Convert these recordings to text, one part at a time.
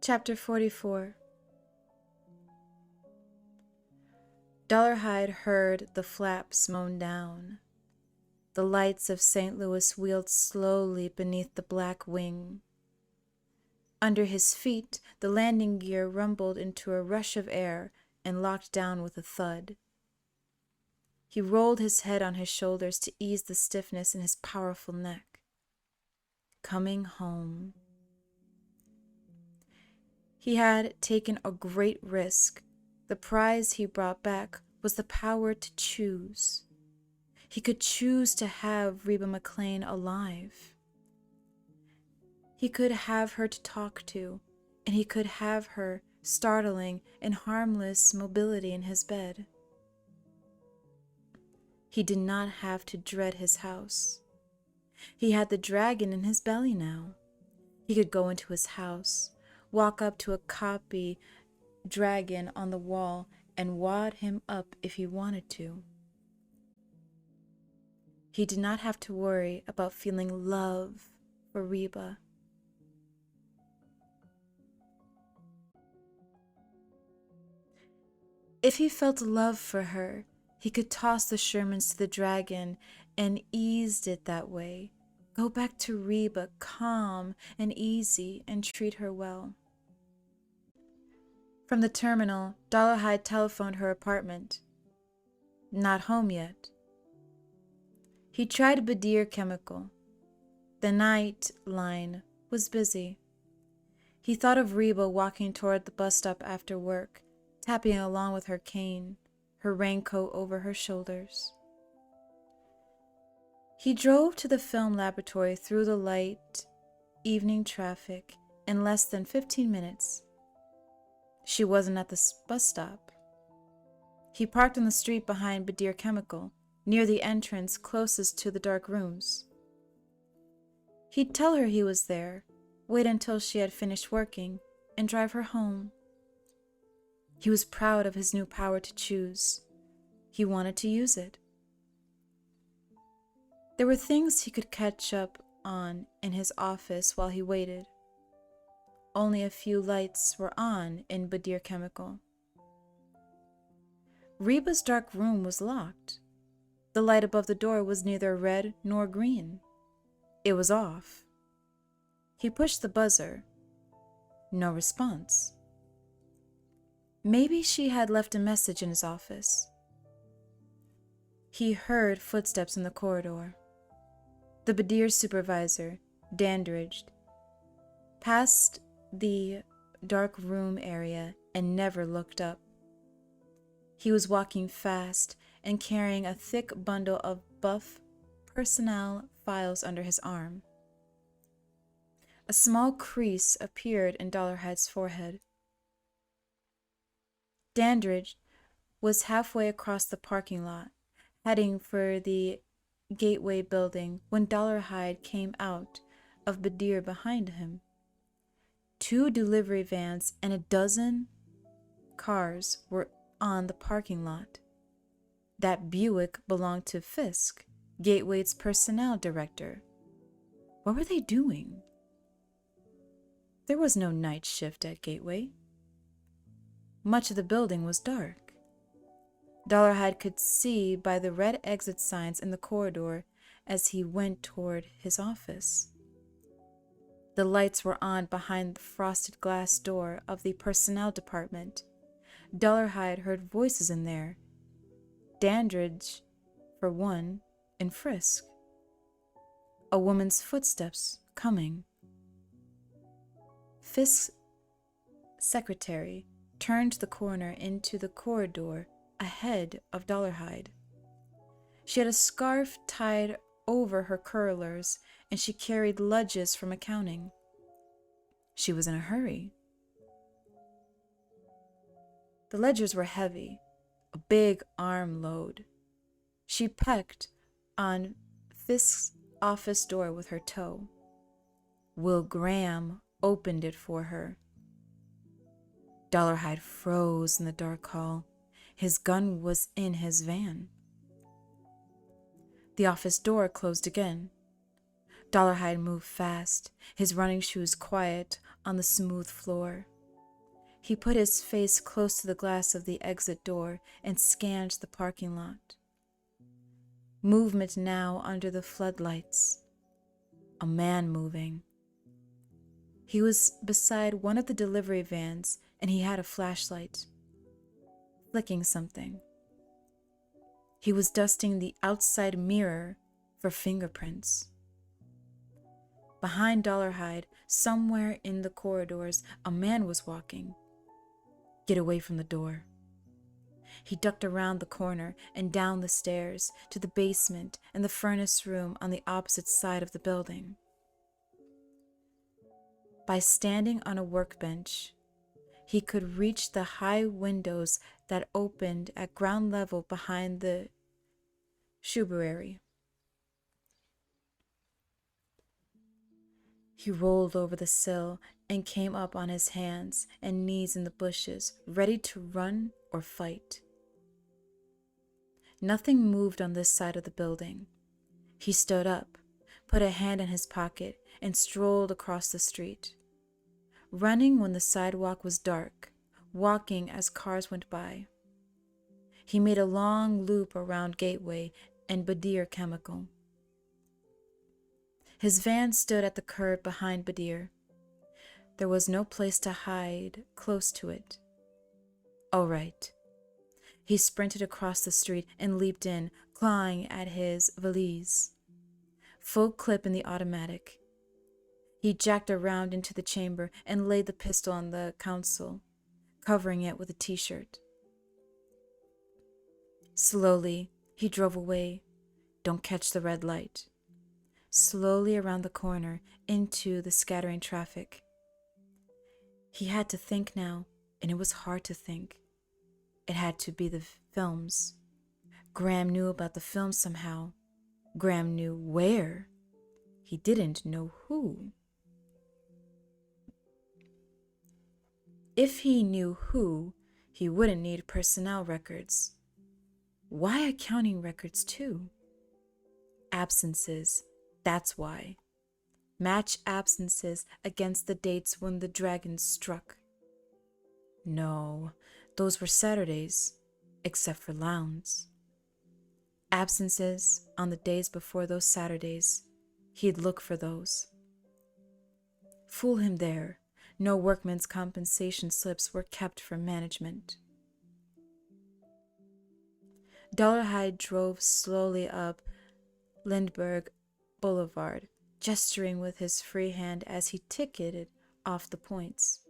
Chapter 44. �々heard the flaps moan down. The lights of St. Louis wheeled slowly beneath the black wing. Under his feet, the landing gear rumbled into a rush of air and locked down with a thud. He rolled his head on his shoulders to ease the stiffness in his powerful neck. Coming home. He had taken a great risk. The prize he brought back was the power to choose. He could choose to have Reba McClain alive. He could have her to talk to, and he could have her startling and harmless mobility in his bed. He did not have to dread his house. He had the dragon in his belly now. He could go into his house, walk up to a copy dragon on the wall, and wad him up if he wanted to. He did not have to worry about feeling love for Reba. If he felt love for her, he could toss the Shermans to the dragon and eased it that way. Go back to Reba, calm and easy, and treat her well. From the terminal, �々telephoned her apartment. Not home yet. He tried 𝘈𝘕𝘠𝘕𝘠𝘠𝘠. The night line was busy. He thought of Reba walking toward the bus stop after work, tapping along with her cane, her raincoat over her shoulders. He drove to the film laboratory through the light evening traffic in less than 15 minutes. She wasn't at the bus stop. He parked on the street behind 𝘈𝘕𝘠𝘕𝘠𝘠, near the entrance closest to the dark rooms. He'd tell her he was there, wait until she had finished working, and drive her home. He was proud of his new power to choose. He wanted to use it. There were things he could catch up on in his office while he waited. Only a few lights were on in 𝘈𝘕𝘠𝘕𝘠𝘠. Reba's dark room was locked. The light above the door was neither red nor green. It was off. He pushed the buzzer. No response. Maybe she had left a message in his office. He heard footsteps in the corridor. The Badir supervisor, 𝘠𝘕𝘠𝘕𝘠𝘠, passed the dark room area and never looked up. He was walking fast and carrying a thick bundle of buff personnel files under his arm. A small crease appeared in �々forehead. 𝘠𝘕𝘠𝘠𝘠 was halfway across the parking lot, heading for the Gateway building when 𝘠𝘗 came out of Badir behind him. 2 delivery vans and a dozen cars were on the parking lot. That Buick belonged to Fisk, Gateway's personnel director. What were they doing? There was no night shift at Gateway. Much of the building was dark. 𝘠𝘗 could see by the red exit signs in the corridor as he went toward his office. The lights were on behind the frosted glass door of the personnel department. 𝘠𝘗 heard voices in there. 𝘠𝘕𝘠𝘠𝘠, for one, in Frisk. A woman's footsteps coming. Fisk's secretary turned the corner into the corridor ahead of 𝘠𝘗. She had a scarf tied over her curlers, and she carried ledgers from accounting. She was in a hurry. The ledgers were heavy, a big arm load. She pecked on Fisk's office door with her toe. Will Graham opened it for her. 𝘠𝘗 froze in the dark hall. His gun was in his van. The office door closed again. 𝘠𝘗 moved fast, his running shoes quiet on the smooth floor. He put his face close to the glass of the exit door and scanned the parking lot. Movement now under the floodlights. A man moving. He was beside one of the delivery vans and he had a flashlight, flicking something. He was dusting the outside mirror for fingerprints. Behind �々𝘰𝘠𝘸, somewhere in the corridors, a man was walking. Get away from the door. He ducked around the corner and down the stairs to the basement and the furnace room on the opposite side of the building. By standing on a workbench, he could reach the high windows that opened at ground level behind the 𝘔𝘩𝘰𝘮𝘬. He rolled over the sill and came up on his hands and knees in the bushes, ready to run or fight. Nothing moved on this side of the building. He stood up, put a hand in his pocket, and strolled across the street, running when the sidewalk was dark, walking as cars went by. He made a long loop around Gateway and 𝘈𝘰𝘬𝘮𝑚𝑚 Chemical. His van stood at the curb behind 𝘈𝘰𝘬𝘮. There was no place to hide close to it. All right. He sprinted across the street and leaped in, clawing at his valise. Full clip in the automatic. He jacked around into the chamber and laid the pistol on the console, covering it with a t-shirt. Slowly, he drove away. Don't catch the red light. Slowly around the corner into the scattering traffic. He had to think now, and it was hard to think. It had to be the films. Graham knew about the films somehow. Graham knew where. He didn't know who. If he knew who, he wouldn't need personnel records. Why accounting records too? Absences, that's why. Match absences against the dates when the dragons struck. No, those were Saturdays, except for Lowndes. Absences on the days before those Saturdays. He'd look for those. Fool him there. No workman's compensation slips were kept for management. �々𝘰𝘠𝘕 drove slowly up Lindbergh Boulevard, gesturing with his free hand as he ticketed off the points.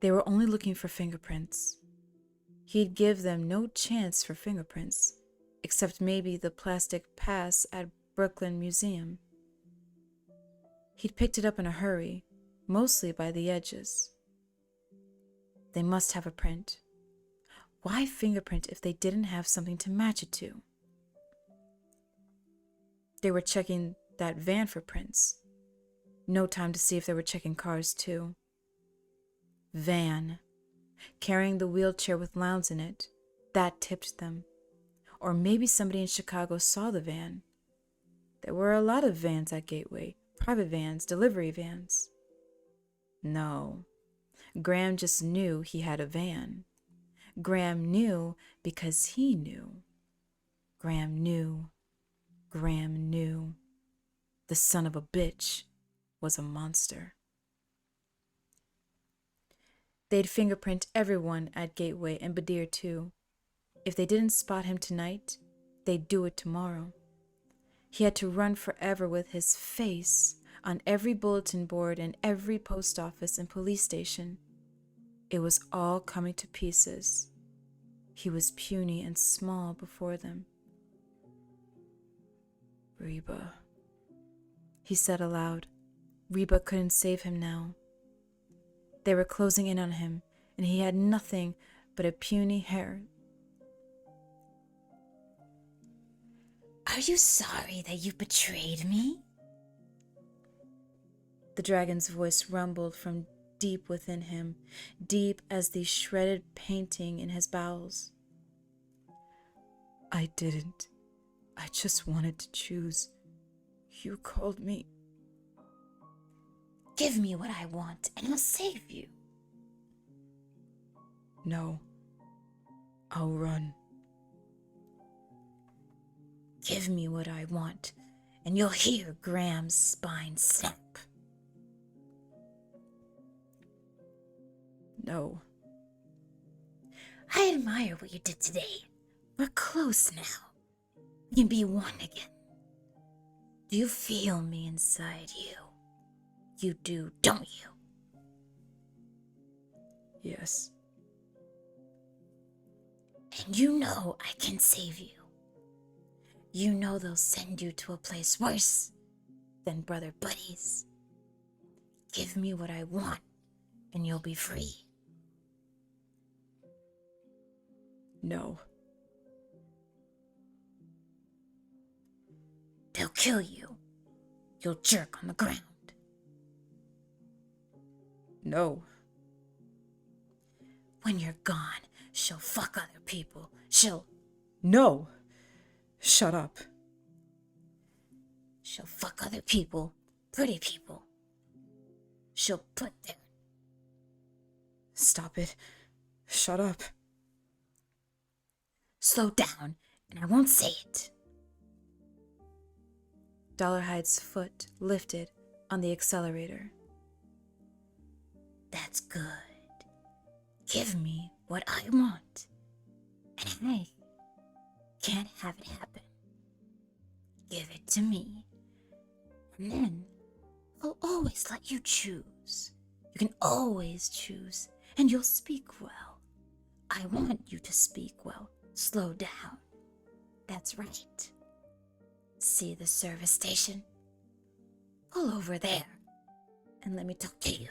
They were only looking for fingerprints. He'd give them no chance for fingerprints, except maybe the plastic pass at Brooklyn Museum. He'd picked it up in a hurry, mostly by the edges. They must have a print. Why fingerprint if they didn't have something to match it to? They were checking that van for prints. No time to see if they were checking cars too. Van. Carrying the wheelchair with Lowndes in it. That tipped them. Or maybe somebody in Chicago saw the van. There were a lot of vans at Gateway. Private vans, delivery vans. No. Graham just knew he had a van. Graham knew because he knew. Graham knew. Graham knew. The son of a bitch was a monster. They'd fingerprint everyone at Gateway and 𝘈𝘰𝘬𝘮 too. If they didn't spot him tonight, they'd do it tomorrow. He had to run forever with his face on every bulletin board and every post office and police station. It was all coming to pieces. He was puny and small before them. Reba, he said aloud. Reba couldn't save him now. They were closing in on him, and he had nothing but a puny hair. Are you sorry that you betrayed me? The dragon's voice rumbled from deep within him, deep as the shredded painting in his bowels. I didn't. I just wanted to choose. You called me. Give me what I want and I'll save you. No. I'll run. Give me what I want and you'll hear Graham's spine snap. No. I admire what you did today. We're close now. We can be one again. Do you feel me inside you? You do, don't you? Yes. And you know I can save you. You know they'll send you to a place worse than brother buddies. Give me what I want and you'll be free. No. They'll kill you. You'll jerk on the ground. No. When you're gone, she'll fuck other people. She'll No. Shut up. fuck other people, pretty people. She'll put their... Stop it. Shut up. Slow down, and I won't say it. 𝘠𝘓𝘻𝑗's foot lifted on the accelerator. That's good. Give me what I want, and I can't have it happen. Give it to me, and then I'll always let you choose. You can always choose, and you'll speak well. I want you to speak well. Slow down. That's right. See the service station? Pull over there, and let me talk to you.